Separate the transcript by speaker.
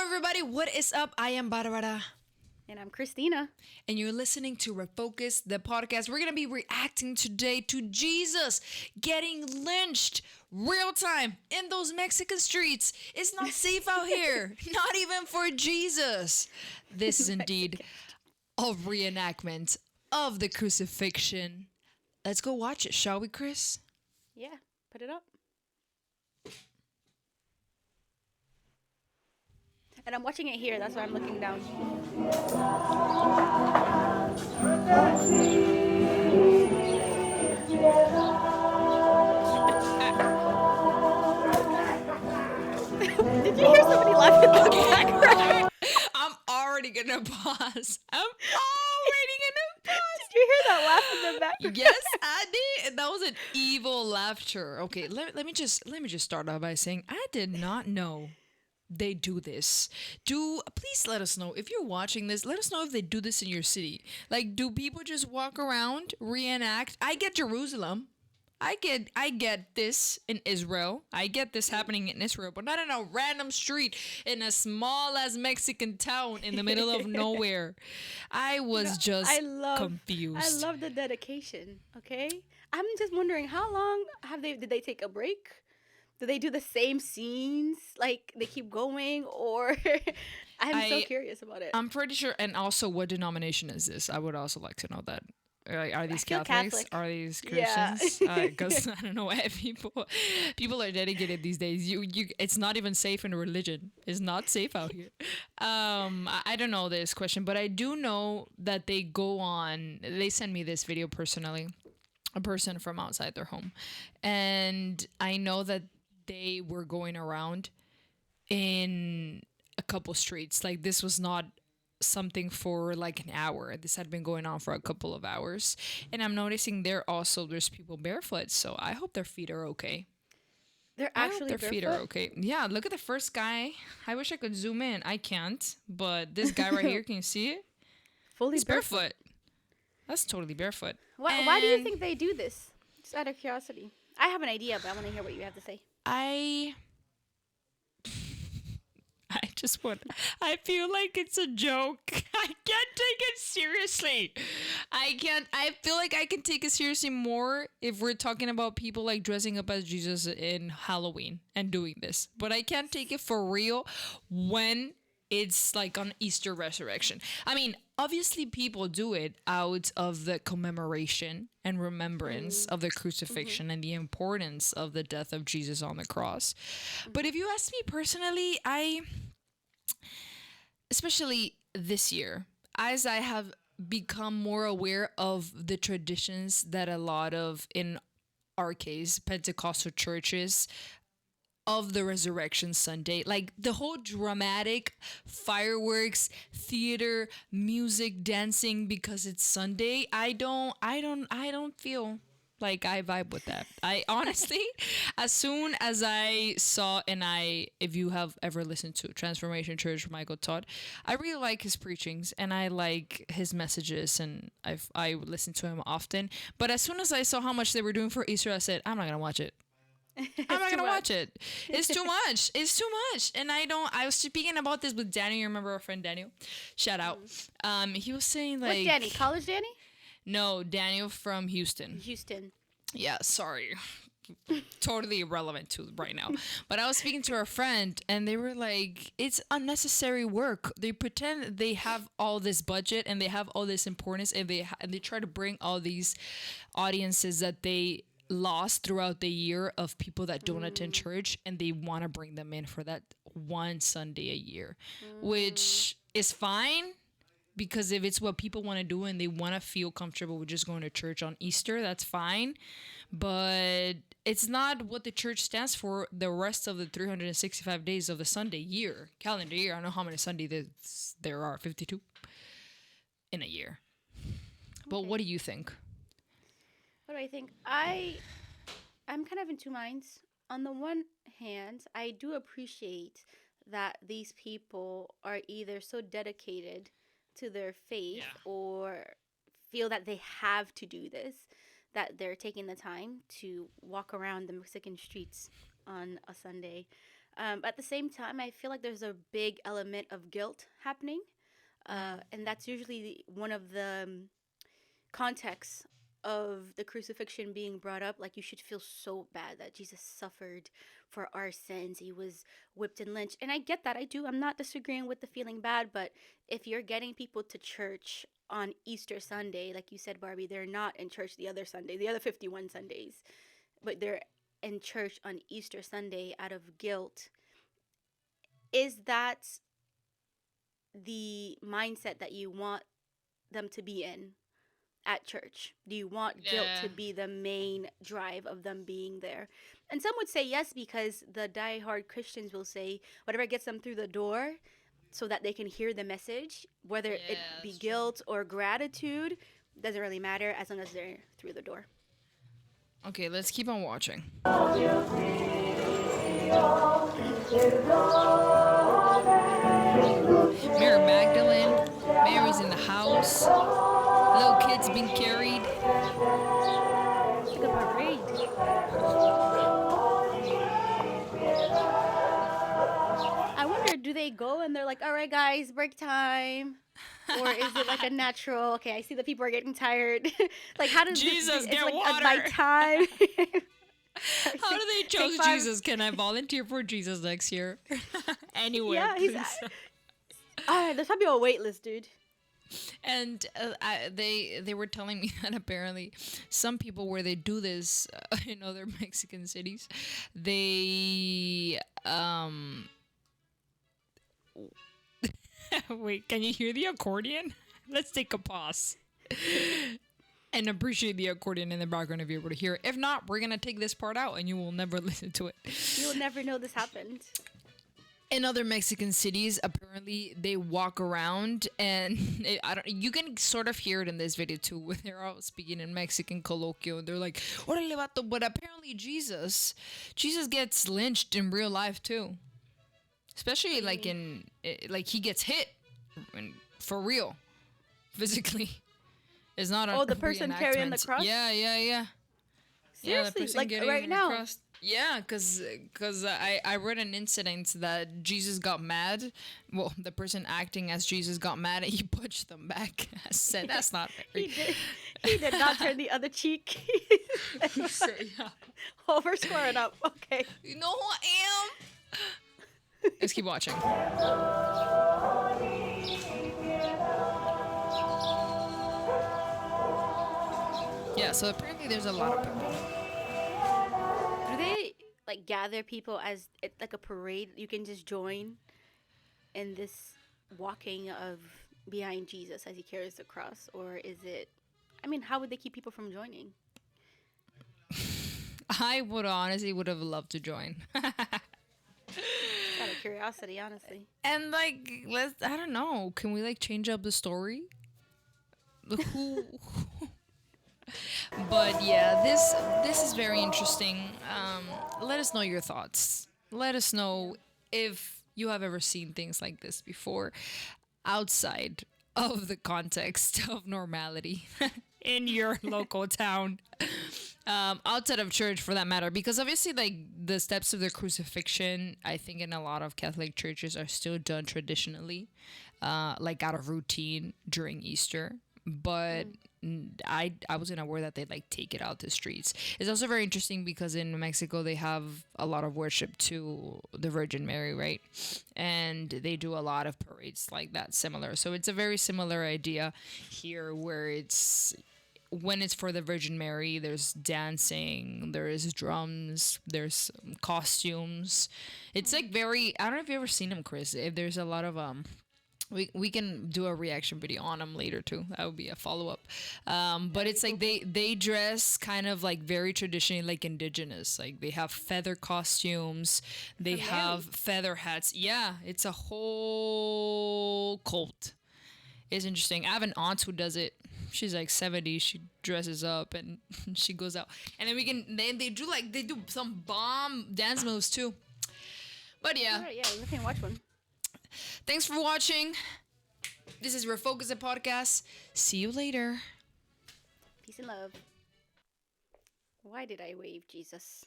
Speaker 1: everybody. What is up? I am Barbara.
Speaker 2: And I'm Christina.
Speaker 1: And you're listening to Refocus, the podcast. We're going to be reacting today to Jesus getting lynched real time in those Mexican streets. It's not safe out here, not even for Jesus. This is indeed a reenactment of the crucifixion. Let's go watch it, shall we, Chris?
Speaker 2: Yeah, put it up. And I'm watching it here. That's why I'm looking down. Did you hear somebody laughing in the background?
Speaker 1: I'm already going to pause. I'm already going to pause.
Speaker 2: Did you hear that laugh in the background?
Speaker 1: Yes, I did. That was an evil laughter. Okay, let me just start off by saying I did not know they do this. Please let us know if you're watching this. Let us know if they do this in your city. Like, do people just walk around, reenact? I get Jerusalem. I get this in Israel. I get this happening in Israel, but not in a random street in a small as Mexican town in the middle of nowhere. I was confused.
Speaker 2: I love the dedication. Okay, I'm just wondering how long did they take a break? Do they do the same scenes? Like they keep going, or I'm so curious about it.
Speaker 1: I'm pretty sure. And also, what denomination is this? I would also like to know that. Are these
Speaker 2: I feel
Speaker 1: Catholics?
Speaker 2: Catholic.
Speaker 1: Are these Christians? Because I don't know why people are dedicated these days. It's not even safe in religion. It's not safe out here. I don't know this question, but I do know that they go on. They send me this video personally, a person from outside their home, and I know that they were going around in a couple streets. Like, this was not something for like an hour. This had been going on for a couple of hours, and I'm noticing there's people barefoot, so I hope their feet are okay.
Speaker 2: They're actually
Speaker 1: their feet are okay. Yeah, look at the first guy. I wish I could zoom in. I can't, but this guy right here, can you see it?
Speaker 2: Fully
Speaker 1: He's barefoot. That's totally barefoot.
Speaker 2: Why do you think they do this? Just out of curiosity. I have an idea, but I want to hear what you have to say.
Speaker 1: I feel like it's a joke. I can't take it seriously. I feel like I can take it seriously more if we're talking about people like dressing up as Jesus in Halloween and doing this. But I can't take it for real when it's like on Easter resurrection. I mean, obviously people do it out of the commemoration and remembrance of the crucifixion and the importance of the death of Jesus on the cross. But if you ask me personally, especially this year, as I have become more aware of the traditions that a lot of, in our case, Pentecostal churches of the Resurrection Sunday, like the whole dramatic fireworks, theater, music, dancing because it's Sunday, I don't feel like I vibe with that. I honestly, as soon as I saw, if you have ever listened to Transformation Church, Michael Todd, I really like his preachings and I like his messages, and I listen to him often. But as soon as I saw how much they were doing for Easter, I said, I'm not gonna watch it. I'm not gonna watch it. It's too much. It's too much. And I was speaking about this with Daniel. You remember our friend Daniel? Shout out. He was saying like,
Speaker 2: what's Danny? College Danny?
Speaker 1: No, Daniel from Houston. Yeah, sorry. Totally irrelevant to right now. But I was speaking to our friend and they were like, it's unnecessary work. They pretend they have all this budget and they have all this importance, and they try to bring all these audiences that they lost throughout the year of people that don't attend church, and they want to bring them in for that one Sunday a year, which is fine. Because if it's what people want to do and they want to feel comfortable with just going to church on Easter, that's fine. But it's not what the church stands for the rest of the 365 days of the Sunday calendar year. I don't know how many Sundays there are, 52 in a year. But what do you think?
Speaker 2: What do I think? I'm kind of in two minds. On the one hand, I do appreciate that these people are either so dedicated to their faith or feel that they have to do this, that they're taking the time to walk around the Mexican streets on a Sunday. At the same time, I feel like there's a big element of guilt happening, and that's usually one of the contexts of the crucifixion being brought up. Like, you should feel so bad that Jesus suffered for our sins. He was whipped and lynched. And I get that. I do. I'm not disagreeing with the feeling bad. But if you're getting people to church on Easter Sunday, like you said, Barbie, they're not in church the other Sunday, the other 51 Sundays, but they're in church on Easter Sunday out of guilt. Is that the mindset that you want them to be in at church? Do you want guilt
Speaker 1: Yeah.
Speaker 2: to be the main drive of them being there? And some would say yes, because the diehard Christians will say whatever gets them through the door so that they can hear the message, whether it be
Speaker 1: that's
Speaker 2: guilt or gratitude, doesn't really matter as long as they're through the door.
Speaker 1: Okay, let's keep on watching. Mary Magdalene, Mary's in the house, little kids being carried.
Speaker 2: It's like a parade. I wonder, do they go and they're like, all right, guys, break time? Or is it like a natural, okay, I see the people are getting tired. Like, how does
Speaker 1: Jesus,
Speaker 2: this,
Speaker 1: get
Speaker 2: it's like
Speaker 1: water.
Speaker 2: by time.
Speaker 1: How do they chose
Speaker 2: Take 5.
Speaker 1: Jesus? Can I volunteer for Jesus next year? Anywhere,
Speaker 2: Yeah, he's
Speaker 1: please.
Speaker 2: there's probably a wait list, dude.
Speaker 1: And they were telling me that apparently some people where they do this in other Mexican cities, they wait, can you hear the accordion? Let's take a pause and appreciate the accordion in the background if you're able to hear it. If not, we're gonna take this part out and you will never listen to it.
Speaker 2: You'll never know this happened.
Speaker 1: In other Mexican cities, apparently they walk around and you can sort of hear it in this video too, where they're all speaking in Mexican colloquial and they're like, "Órale, vato," but apparently Jesus gets lynched in real life too. Especially like like he gets hit for real, physically. It's not a
Speaker 2: The person carrying the
Speaker 1: reenactment.
Speaker 2: cross?
Speaker 1: Yeah. Yeah, the
Speaker 2: Seriously,
Speaker 1: person
Speaker 2: like
Speaker 1: getting
Speaker 2: right
Speaker 1: the
Speaker 2: now.
Speaker 1: cross. Yeah, because I read an incident that Jesus got mad. Well, the person acting as Jesus got mad and he punched them back. I said, that's not very...
Speaker 2: He did not turn the other cheek.
Speaker 1: Yeah.
Speaker 2: Oh, we're squaring up. Okay.
Speaker 1: You know who I am? Let's keep watching. Yeah, so apparently there's a lot of people.
Speaker 2: Do they like gather people as it like a parade? You can just join in this walking of behind Jesus as he carries the cross, or is it? I mean, how would they keep people from joining?
Speaker 1: I would have loved to join.
Speaker 2: Out of curiosity, honestly.
Speaker 1: And like, I don't know, can we like change up the story? Who? But yeah, this is very interesting. Let us know your thoughts. Let us know if you have ever seen things like this before, outside of the context of normality in your local town. Outside of church for that matter, because obviously like the steps of the crucifixion, I think in a lot of Catholic churches are still done traditionally, like out of routine during Easter. But I wasn't aware that they like take it out the streets. It's also very interesting because in Mexico they have a lot of worship to the Virgin Mary, right? And they do a lot of parades like that, similar. So it's a very similar idea here, where it's when it's for the Virgin Mary, there's dancing, there's drums, there's costumes. It's like very, I don't know if you've ever seen them, Chris. If there's a lot of we can do a reaction video on them later too. That would be a follow up. But it's like they dress kind of like very traditionally, like indigenous. Like they have feather costumes, they have feather hats. Yeah, it's a whole cult. It's interesting. I have an aunt who does it. She's like 70. She dresses up and she goes out. And then they do some bomb dance moves too. But yeah.
Speaker 2: All right, yeah, we can watch one.
Speaker 1: Thanks for watching. This is Refocus the podcast. See you later.
Speaker 2: Peace and love. Why did I wave Jesus?